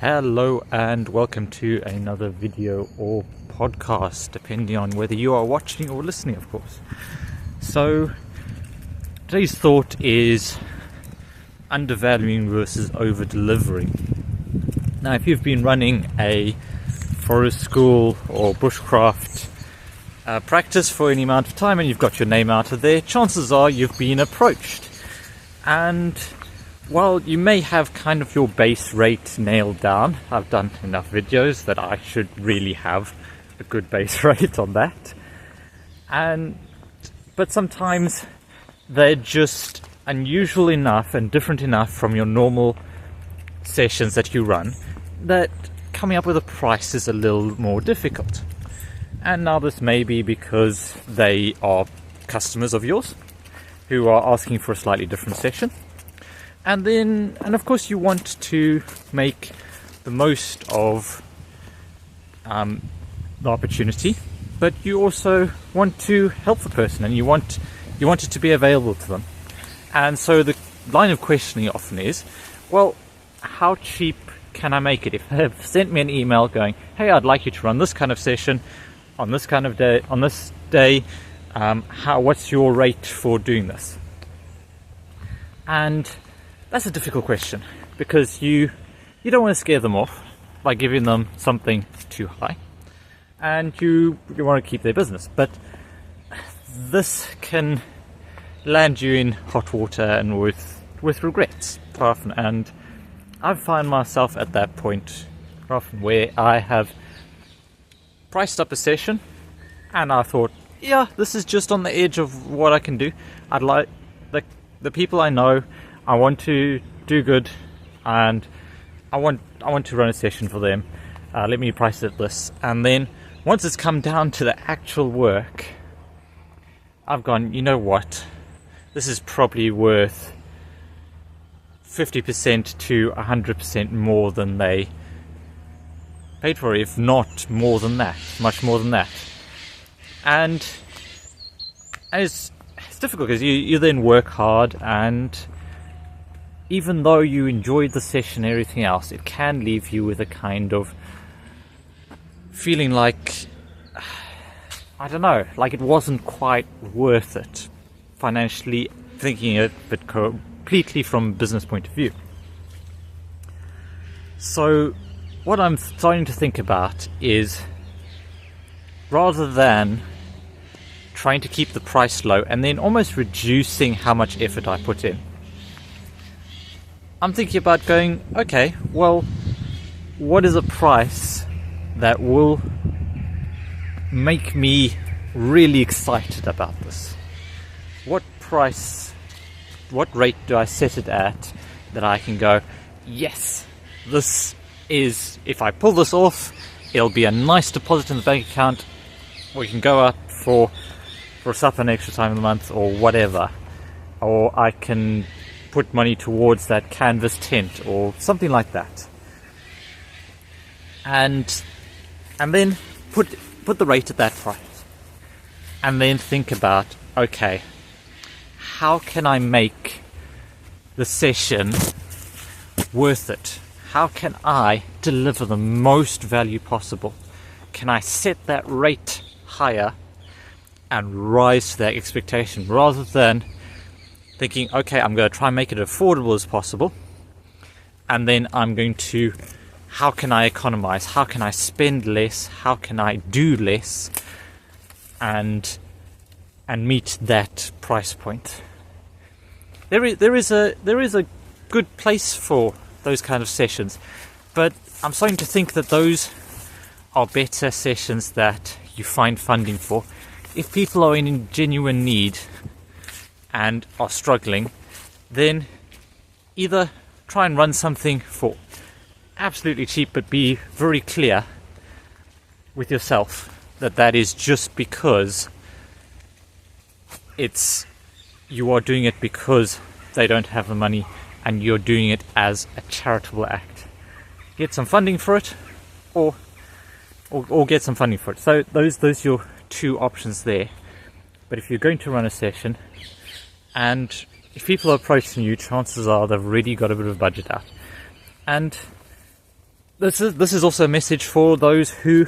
Hello and welcome to another video or podcast, depending on whether you are watching or listening, of course. So today's thought is undervaluing versus over-delivering. Now, if you've been running a forest school or bushcraft practice for any amount of time and you've got your name out of there, chances are you've been approached. And while you may have kind of your base rate nailed down, I've done enough videos that I should really have a good base rate on that. But sometimes they're just unusual enough and different enough from your normal sessions that you run that coming up with a price is a little more difficult. And now this may be because they are customers of yours who are asking for a slightly different session. And of course you want to make the most of the opportunity, but you also want to help the person and you want it to be available to them. And so the line of questioning often is, well, how cheap can I make it? If they have sent me an email going, hey, I'd like you to run this kind of session on this kind of day, on this day, what's your rate for doing this? And that's a difficult question because you don't want to scare them off by giving them something too high, and you want to keep their business. But this can land you in hot water and with regrets often. And I've found myself at that point often where I have priced up a session and I thought, yeah, this is just on the edge of what I can do. I'd like the people I know, I want to do good, and I want to run a session for them. Let me price it this. And then once it's come down to the actual work, I've gone, you know what? This is probably worth 50% to 100% more than they paid for, if not more than that, much more than that. And it's difficult because you then work hard, and even though you enjoyed the session and everything else, it can leave you with a kind of feeling like, I don't know, like it wasn't quite worth it financially, thinking of it completely from a business point of view. So what I'm starting to think about is, rather than trying to keep the price low and then almost reducing how much effort I put in, I'm thinking about going, okay, well, what is a price that will make me really excited about this? What rate do I set it at that I can go, yes, this is, if I pull this off, it'll be a nice deposit in the bank account, or you can go out for supper an extra time in the month or whatever, or I can put money towards that canvas tent or something like that, and then put the rate at that price, and then think about, okay, how can I make the session worth it? How can I deliver the most value possible? Can I set that rate higher and rise to that expectation, rather than thinking, okay, I'm going to try and make it affordable as possible, and then I'm going to, how can I economize? How can I spend less? How can I do less and meet that price point? There is a good place for those kind of sessions, but I'm starting to think that those are better sessions that you find funding for. If people are in genuine need and are struggling, then either try and run something for absolutely cheap, but be very clear with yourself that is just because you are doing it because they don't have the money and you're doing it as a charitable act. Get some funding for it, or get some funding for it. So those are your two options there. But if you're going to run a session, and if people are approaching you, chances are they've already got a bit of a budget out. And this is also a message for those who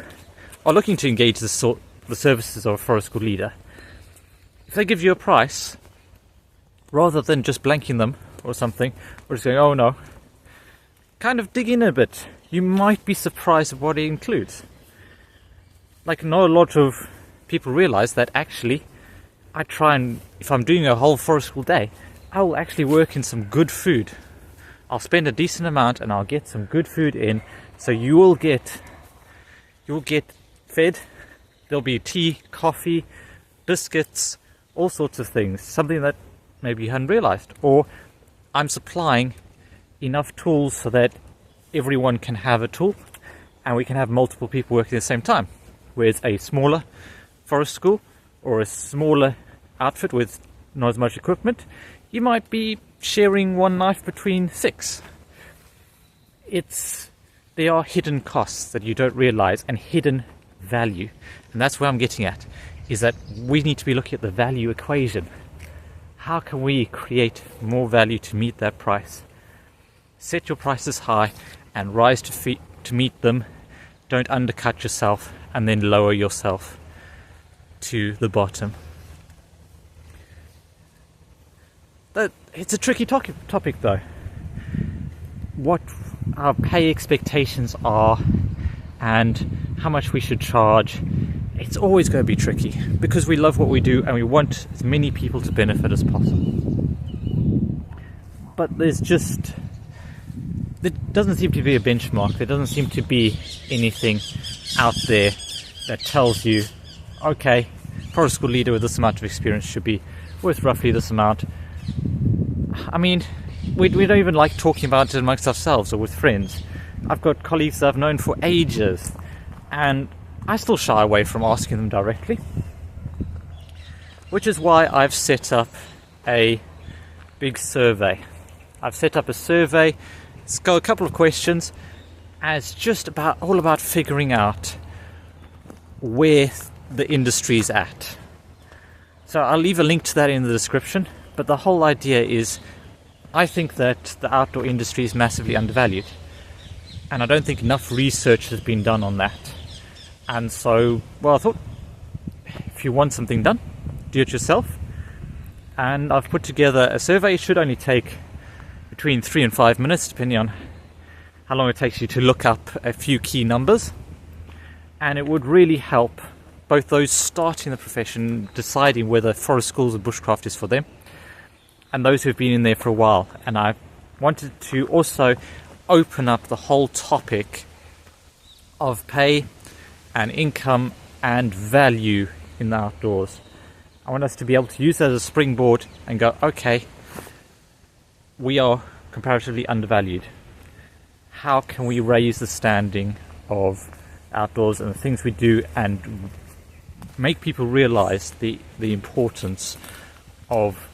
are looking to engage the services of a forest school leader. If they give you a price, rather than just blanking them or something, or just going, oh no, kind of dig in a bit. You might be surprised at what it includes. Like, not a lot of people realize that actually I try and, if I'm doing a whole forest school day, I will actually work in some good food. I'll spend a decent amount and I'll get some good food in, so you'll get fed. There'll be tea, coffee, biscuits, all sorts of things, something that maybe you hadn't realized. Or I'm supplying enough tools so that everyone can have a tool and we can have multiple people working at the same time. Whereas a smaller forest school or a smaller outfit with not as much equipment, you might be sharing one knife between 6. There are hidden costs that you don't realize and hidden value. And that's where I'm getting at, is that we need to be looking at the value equation. How can we create more value to meet that price? Set your prices high and rise to meet them. Don't undercut yourself and then lower yourself to the bottom. It's a tricky topic though. What our pay expectations are and how much we should charge, it's always going to be tricky because we love what we do and we want as many people to benefit as possible. But there doesn't seem to be a benchmark. There doesn't seem to be anything out there that tells you, okay, forest school leader with this amount of experience should be worth roughly this amount. I mean, we don't even like talking about it amongst ourselves or with friends. I've got colleagues that I've known for ages and I still shy away from asking them directly, which is why I've set up a big survey. I've set up a survey. It's got a couple of questions, and it's just all about figuring out where the industry is at. So I'll leave a link to that in the description, but the whole idea is I think that the outdoor industry is massively undervalued, and I don't think enough research has been done on that. And so, well, I thought if you want something done, do it yourself. And I've put together a survey. It should only take between 3 and 5 minutes, depending on how long it takes you to look up a few key numbers. And it would really help both those starting the profession, deciding whether forest schools and bushcraft is for them, and those who've been in there for a while. And I wanted to also open up the whole topic of pay and income and value in the outdoors. I want us to be able to use that as a springboard and go, okay, we are comparatively undervalued. How can we raise the standing of outdoors and the things we do and make people realize the importance of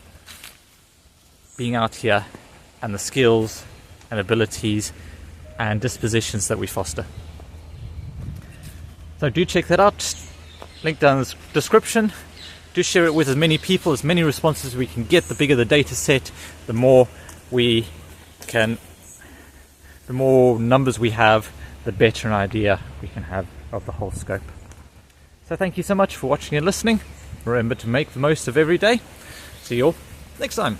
being out here and the skills and abilities and dispositions that we foster. So do check that out. Link down in the description. Do share it with as many people, as many responses as we can get. The bigger the data set, the more numbers we have, the better an idea we can have of the whole scope. So thank you so much for watching and listening. Remember to make the most of every day. See you all next time.